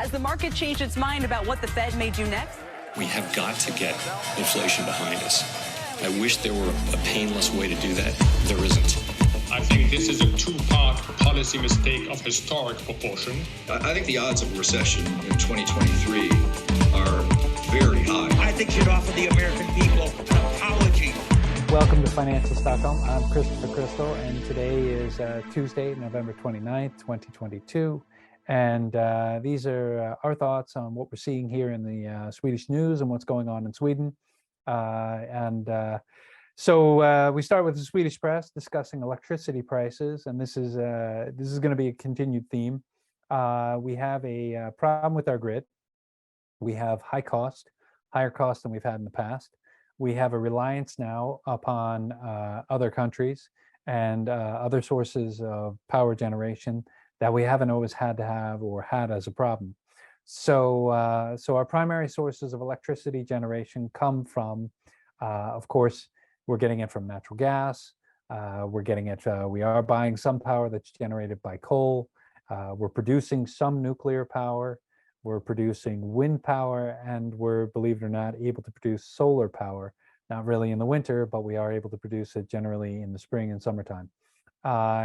Has the market changed its mind about what the Fed may do next? We have got to get inflation behind us. I wish there were a painless way to do that. There isn't. I think this is a two-part policy mistake of historic proportion. I think the odds of recession in 2023 are very high. I think you should offer the American people an apology. Welcome to Financial Stockholm. I'm Cristopher, and today is Tuesday, November 29th, 2022. And these are our thoughts on what we're seeing here in the Swedish news and what's going on in Sweden. So we start with the Swedish press discussing electricity prices, and this is going to be a continued theme. We have a problem with our grid. We have higher cost than we've had in the past. We have a reliance now upon other countries and other sources of power generation that we haven't always had to have or had as a problem. So our primary sources of electricity generation come from, of course, we're getting it from natural gas. We are buying some power that's generated by coal. We're producing some nuclear power. We're producing wind power, and we're, believe it or not, able to produce solar power. Not really in the winter, but we are able to produce it generally in the spring and summertime.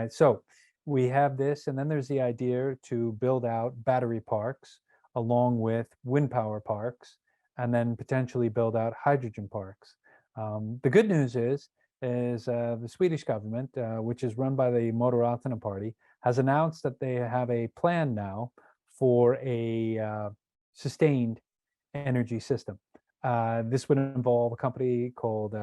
So we have this, and then there's the idea to build out battery parks along with wind power parks, and then potentially build out hydrogen parks. The good news is the Swedish government, which is run by the Moderaterna party, has announced that they have a plan now for a sustained energy system. This would involve a company called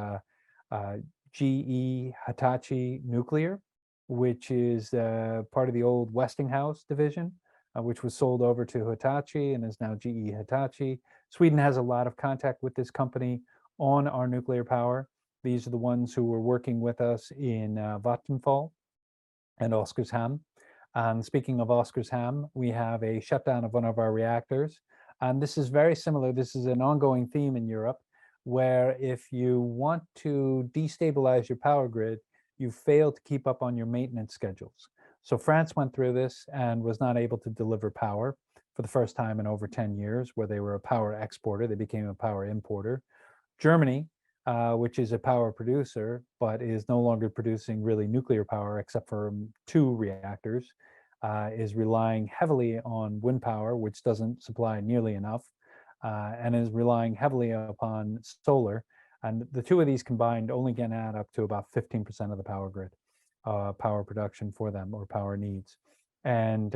GE Hitachi Nuclear, which is part of the old Westinghouse division, which was sold over to Hitachi and is now GE Hitachi. Sweden has a lot of contact with this company on our nuclear power. These are the ones who were working with us in Vattenfall and Oskarshamn. And speaking of Oskarshamn, we have a shutdown of one of our reactors. And this is very similar. This is an ongoing theme in Europe, where if you want to destabilize your power grid, you fail to keep up on your maintenance schedules. So France went through this and was not able to deliver power for the first time in over 10 years, where they were a power exporter. They became a power importer. Germany, which is a power producer, but is no longer producing really nuclear power except for 2 reactors, is relying heavily on wind power, which doesn't supply nearly enough, and is relying heavily upon solar. And the 2 of these combined only can add up to about 15% of the power grid, power production for them, or power needs. And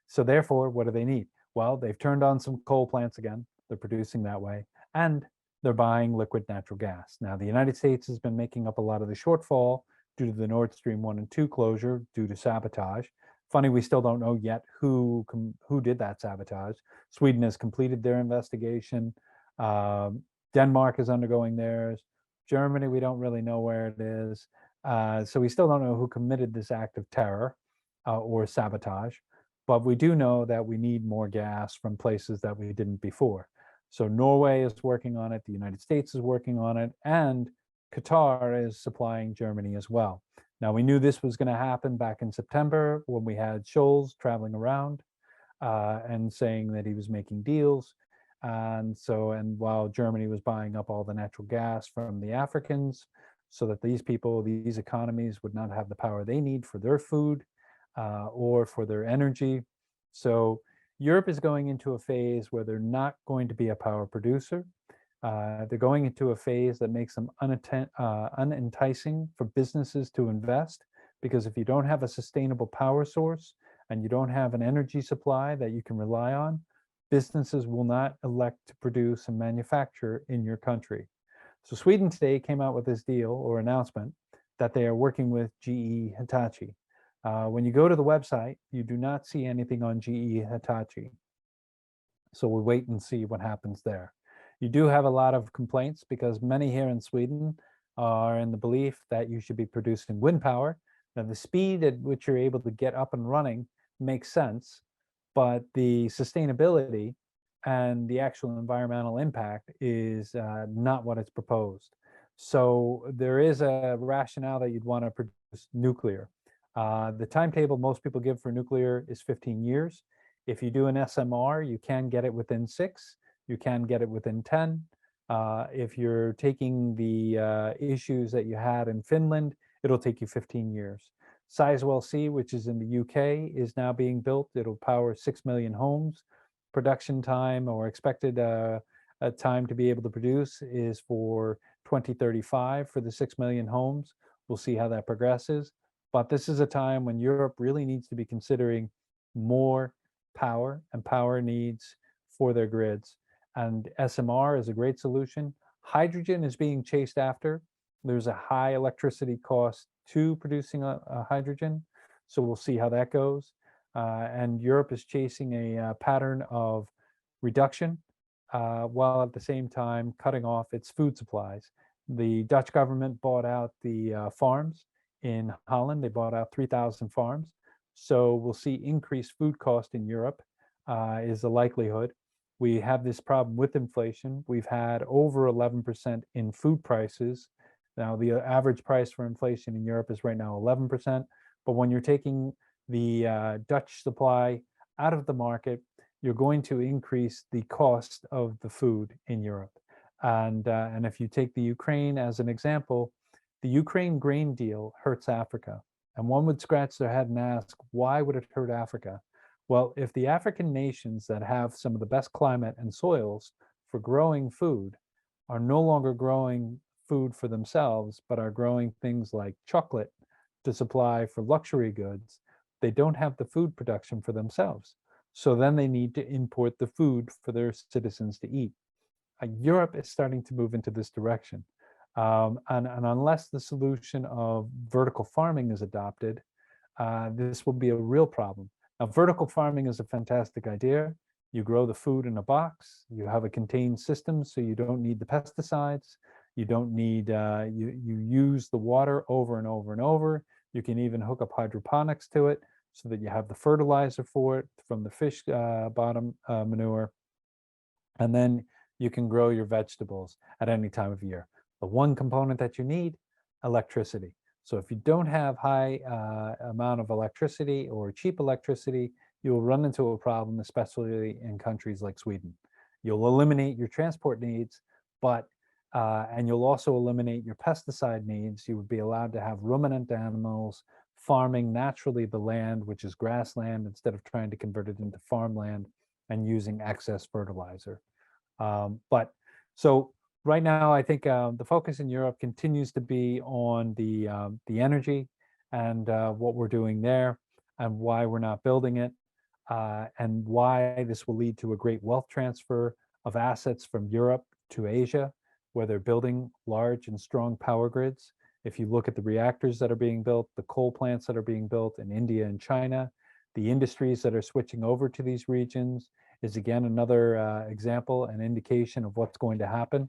so therefore, what do they need? Well, they've turned on some coal plants again. They're producing that way. And they're buying liquid natural gas. Now, the United States has been making up a lot of the shortfall due to the Nord Stream 1 and 2 closure due to sabotage. Funny, we still don't know yet who did that sabotage. Sweden has completed their investigation. Denmark is undergoing theirs. Germany, we don't really know where it is. So we still don't know who committed this act of terror or sabotage. But we do know that we need more gas from places that we didn't before. So Norway is working on it, the United States is working on it, and Qatar is supplying Germany as well. Now, we knew this was going to happen back in September when we had Scholz traveling around and saying that he was making deals. And while Germany was buying up all the natural gas from the Africans, so that these economies would not have the power they need for their food or for their energy. So Europe is going into a phase where they're not going to be a power producer. They're going into a phase that makes them unenticing for businesses to invest, because if you don't have a sustainable power source and you don't have an energy supply that you can rely on, businesses will not elect to produce and manufacture in your country. So Sweden today came out with this deal or announcement that they are working with GE Hitachi. When you go to the website, you do not see anything on GE Hitachi. So we'll wait and see what happens there. You do have a lot of complaints because many here in Sweden are in the belief that you should be producing wind power. Now, the speed at which you're able to get up and running makes sense, but the sustainability and the actual environmental impact is not what is proposed. So there is a rationale that you'd want to produce nuclear. The timetable most people give for nuclear is 15 years. If you do an SMR, you can get it within 6, you can get it within 10. If you're taking the issues that you had in Finland, it'll take you 15 years. Sizewell C, which is in the UK, is now being built. It'll power 6 million homes. Production time or expected time to be able to produce is for 2035 for the 6 million homes. We'll see how that progresses. But this is a time when Europe really needs to be considering more power and power needs for their grids. And SMR is a great solution. Hydrogen is being chased after. There's a high electricity cost to producing a hydrogen. So we'll see how that goes. And Europe is chasing a pattern of reduction while at the same time cutting off its food supplies. The Dutch government bought out the farms in Holland. They bought out 3,000 farms. So we'll see increased food cost in Europe is the likelihood. We have this problem with inflation. We've had over 11% in food prices. Now, the average price for inflation in Europe is right now 11%. But when you're taking the Dutch supply out of the market, you're going to increase the cost of the food in Europe. And if you take the Ukraine as an example, the Ukraine grain deal hurts Africa. And one would scratch their head and ask, why would it hurt Africa? Well, if the African nations that have some of the best climate and soils for growing food are no longer growing food for themselves, but are growing things like chocolate to supply for luxury goods, they don't have the food production for themselves. So then they need to import the food for their citizens to eat. Europe is starting to move into this direction. And unless the solution of vertical farming is adopted, this will be a real problem. Now, vertical farming is a fantastic idea. You grow the food in a box, you have a contained system, so you don't need the pesticides, you don't need, you use the water over and over and over. You can even hook up hydroponics to it so that you have the fertilizer for it from the fish bottom manure. And then you can grow your vegetables at any time of year. The one component that you need, electricity. So if you don't have high amount of electricity or cheap electricity, you will run into a problem, especially in countries like Sweden. You'll eliminate your transport needs, but and you'll also eliminate your pesticide needs. You would be allowed to have ruminant animals farming naturally the land, which is grassland, instead of trying to convert it into farmland and using excess fertilizer. But so right now, I think the focus in Europe continues to be on the energy and what we're doing there and why we're not building it and why this will lead to a great wealth transfer of assets from Europe to Asia, where they're building large and strong power grids. If you look at the reactors that are being built, the coal plants that are being built in India and China, the industries that are switching over to these regions is again another example, an indication of what's going to happen.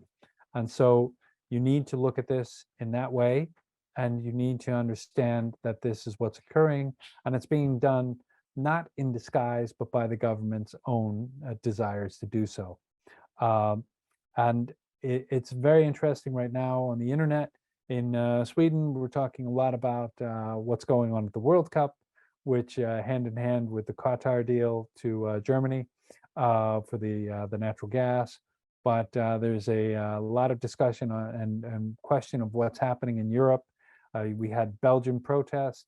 And so you need to look at this in that way, and you need to understand that this is what's occurring, and it's being done not in disguise, but by the government's own desires to do so. And it's very interesting right now on the internet. In Sweden, we're talking a lot about what's going on at the World Cup, which hand in hand with the Qatar deal to Germany for the natural gas. But there's a lot of discussion and question of what's happening in Europe. We had Belgian protest.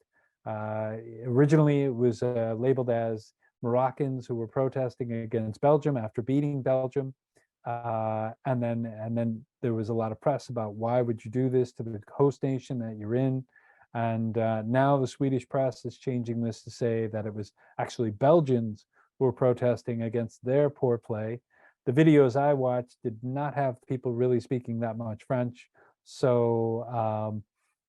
Originally, it was labeled as Moroccans who were protesting against Belgium after beating Belgium. And then there was a lot of press about why would you do this to the host nation that you're in. And now the Swedish press is changing this to say that it was actually Belgians who were protesting against their poor play. The videos I watched did not have people really speaking that much French. So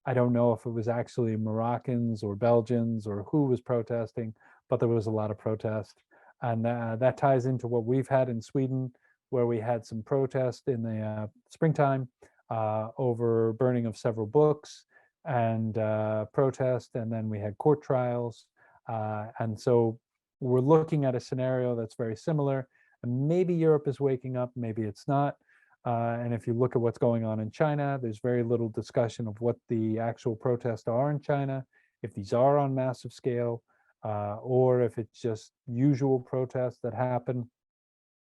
I don't know if it was actually Moroccans or Belgians or who was protesting, but there was a lot of protest. And that ties into what we've had in Sweden, where we had some protest in the springtime over burning of several books and protest, and then we had court trials. And so we're looking at a scenario that's very similar. And maybe Europe is waking up, maybe it's not. And if you look at what's going on in China, there's very little discussion of what the actual protests are in China, if these are on massive scale. or if it's just usual protests that happen,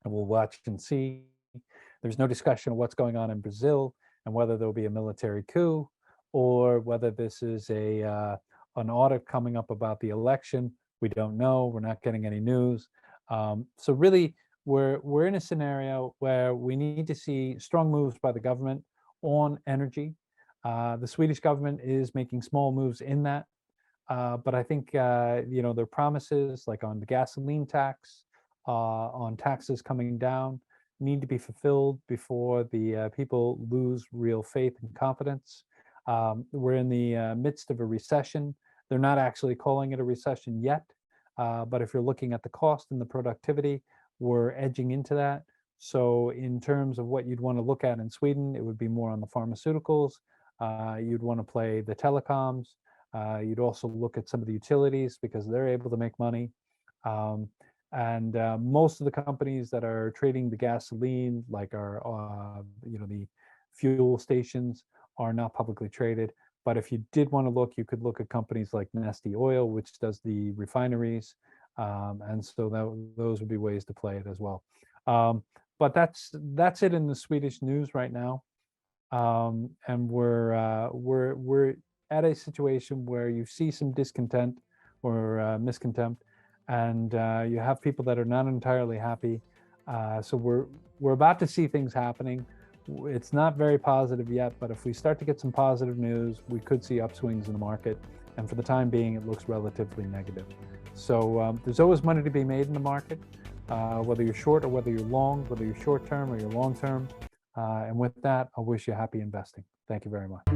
and we'll watch and see. There's no discussion of what's going on in Brazil and whether there'll be a military coup or whether this is an audit coming up about the election. We don't know. We're not getting any news. So really, we're in a scenario where we need to see strong moves by the government on energy. The Swedish government is making small moves in that, but I think their promises, like on the gasoline tax, on taxes coming down, need to be fulfilled before the people lose real faith and confidence. We're in the midst of a recession. They're not actually calling it a recession yet, but if you're looking at the cost and the productivity, we're edging into that. So in terms of what you'd want to look at in Sweden, it would be more on the pharmaceuticals. You'd want to play the telecoms. You'd also look at some of the utilities because they're able to make money. And most of the companies that are trading the gasoline, like the fuel stations, are not publicly traded. But if you did want to look, you could look at companies like Neste Oil, which does the refineries. And so those would be ways to play it as well. But that's it in the Swedish news right now. And we're at a situation where you see some discontent or miscontent, and you have people that are not entirely happy. So we're about to see things happening. It's not very positive yet, but if we start to get some positive news, we could see upswings in the market. And for the time being, it looks relatively negative. So there's always money to be made in the market, whether you're short or whether you're long, whether you're short term or you're long term. And with that, I wish you happy investing. Thank you very much.